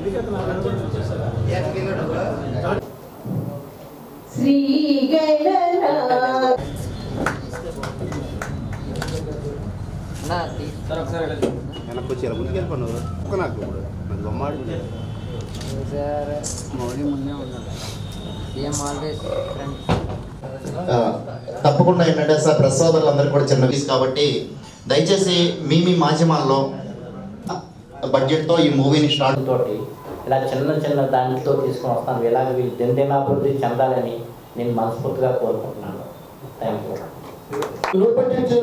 శ్రీ గణనాథ్ వెనక్కి వచ్చారు ముందుకు వెళ్ళిపోయినారు నాకు ఇప్పుడు నాకు బొమ్మాడి సార్ మౌలి ముందే ఉన్నాడు సీఎం ఆల్వేస్ తప్పకుండా ఏంటంటే సార్ ప్రెస్ సోదరులు అందరూ కూడా చిన్న వీస్ కాబట్టి దయచేసి మీ మాధ్యమాల్లో బడ్జెట్తో ఈ మూవీని స్టార్ట్ తోటి ఇలా చిన్న చిన్న దాంట్లో తీసుకొని వస్తాను. ఇలాగ వీళ్ళు దినదినాభివృద్ధి చెందాలని నేను మనస్ఫూర్తిగా కోరుకుంటున్నాను. Thank you. లో బడ్జెట్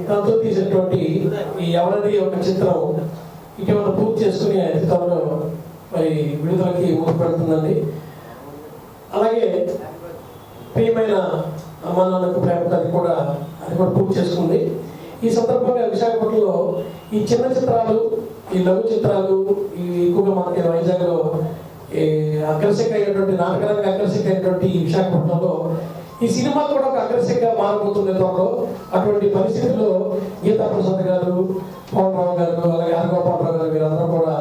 దాంతో తీసినటువంటి ఈ ఎవరది ఒక చిత్రం ఇటీవల పూర్తి చేసుకుని అధికారంలో మరి విడుదలకి ముఖ్యపడుతుందండి. అలాగే ప్రియమైన అమ్మా నాన్నకు ప్రేమ అది కూడా పూర్తి చేసుకుంది. ఈ సందర్భంగా విశాఖపట్నంలో ఈ చిన్న చిత్రాలు, ఈ లఘు చిత్రాలు ఎక్కువగా మనకి వైజాగ్లో ఆకర్షక అయినటువంటి నాటకానికి ఆకర్షక అయినటువంటి ఈ విశాఖపట్నంలో ఈ సినిమా కూడా ఒక ఆకర్షకగా మారబోతుంది త్వరలో. అటువంటి పరిస్థితుల్లో గీతా ప్రసాద్ గారు, పవన్ రావు గారు, అలాగే హరగోపాలరావు గారు వీరందరూ కూడా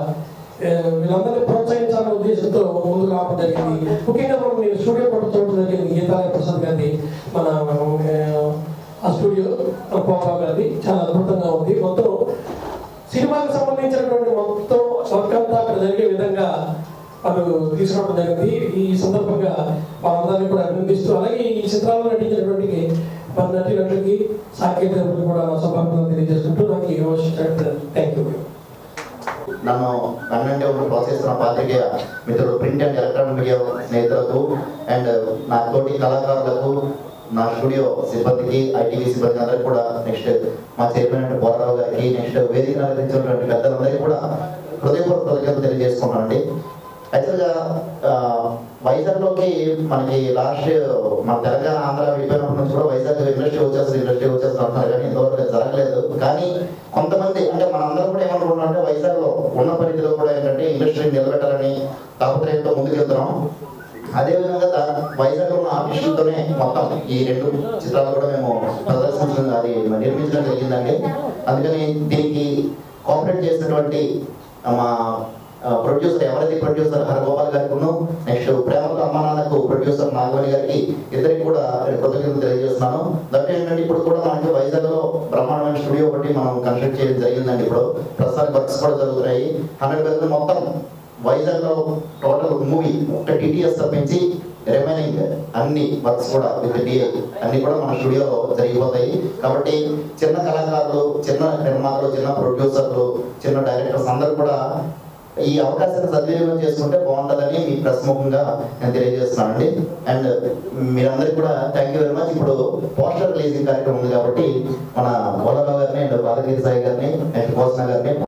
వీళ్ళందరినీ ప్రోత్సహించాలనే ఉద్దేశంతో ముందుకు రావడం జరిగింది. ముఖ్యంగా మనం నేను స్టూడియో కూడా చూడడం జరిగింది. గీతా ప్రసాద్ గారిది మన ఆ స్టూడియో, మన పవన్ రావు గారిది చాలా అద్భుతంగా ఉంది. మొత్తం సినిమాకి సంబంధించినటువంటి మొత్తం వర్క్ అంతా అక్కడ జరిగే విధంగా వాళ్ళు తీసుకోవడం జరిగింది. ఈ సందర్భంగా వాళ్ళందరినీ కూడా అభినందిస్తూ, అలాగే ఈ చిత్రాల్లో నటించినటువంటి మన నటులకి సాంకేతికతలు కూడా శుభాకాంక్షలు తెలియజేసుకుంటూ నాకు ఈ అవకాశం థ్యాంక్ యూ. నన్ను అన్నంటే ప్రోత్సహిస్తున్న పాత్రికేయ మిత్రులు, ప్రింట్ అండ్ ఎలక్ట్రానిక్ మీడియా స్నేహితులకు అండ్ నా తోటి కళాకారులకు, నా స్టూడియో సిబ్బందికి, ఐటీవీ సిబ్బంది అందరికీ కూడా, నెక్స్ట్ మా చైర్మన్ అంటే బోరారావు గారికి, నెక్స్ట్ వేదికను అలంకరించినటువంటి పెద్దలందరికీ కూడా హృదయపూర్వక కృతజ్ఞతలు తెలియజేసుకున్నానండి. యాక్చువల్గా వైజాగ్లోకి మనకి లాస్ట్ మన తెలంగాణ ఆంధ్ర విడిపోయినప్పటి నుంచి కూడా వైజాగ్ ఇండస్ట్రీ వచ్చేస్తుంది అంటున్నారు, కానీ ఇంతవరకు జరగలేదు. కానీ కొంతమంది అంటే మనందరం కూడా ఏమనుకుంటున్నాం అంటే వైజాగ్లో ఉన్న పరిధిలో కూడా ఏంటంటే ఇండస్ట్రీని నిలబెట్టాలని తాపత్రయంతో ముందుకెళ్తున్నాం. అదేవిధంగా వైజాగ్లో ఉన్న ఆర్టిస్టులతోనే మొత్తం ఈ 2 చిత్రాలు కూడా మేము ప్రదర్శించడం, అది నిర్మించడం జరిగిందండి. అందుకని దీనికి కోఆపరేట్ చేసినటువంటి మా ప్రొడ్యూసర్, ఎవరైతే ప్రొడ్యూసర్ హరగోపాల్ గారికి, నెక్స్ట్ ప్రేమకు అమ్మా నాన్నకు ప్రొడ్యూసర్ నాగమణి గారికి, ఇద్దరికి కూడా కృతజ్ఞతలు తెలియజేస్తున్నాను. దట్ ఏంటంటే ఇప్పుడు కూడా మనకి వైజాగ్లో బ్రహ్మాండమైన స్టూడియో ఒకటి మనం కన్స్ట్రక్ట్ చేయడం జరిగిందండి. ఇప్పుడు ప్రస్తుతానికి వర్క్స్ కూడా జరుగుతున్నాయి. 100% మొత్తం వైజాగ్లో టోటల్ మూవీ ఒక టీటీఎస్ తప్పించి రిమైనింగ్ అన్ని వర్క్స్ కూడా విత్ డిఐ అన్ని కూడా మన స్టూడియోలో జరిగిపోతాయి. కాబట్టి చిన్న కళాకారులు, చిన్న నిర్మాతలు, చిన్న ప్రొడ్యూసర్లు, చిన్న డైరెక్టర్స్ అందరూ కూడా ఈ అవకాశాన్ని సద్వినియోగం చేసుకుంటే బాగుంటుందని మీ ప్రశ్ముఖంగా నేను తెలియజేస్తున్నానండి. అండ్ మీరందరికీ కూడా థ్యాంక్ యూ వెరీ మచ్. ఇప్పుడు పోస్టర్ రిలీజింగ్ కార్యక్రమం ఉంది కాబట్టి మన బోరారావు గారిని అండ్ బాలగిరి సాయి గారిని, నెక్స్ట్ కోసన గారిని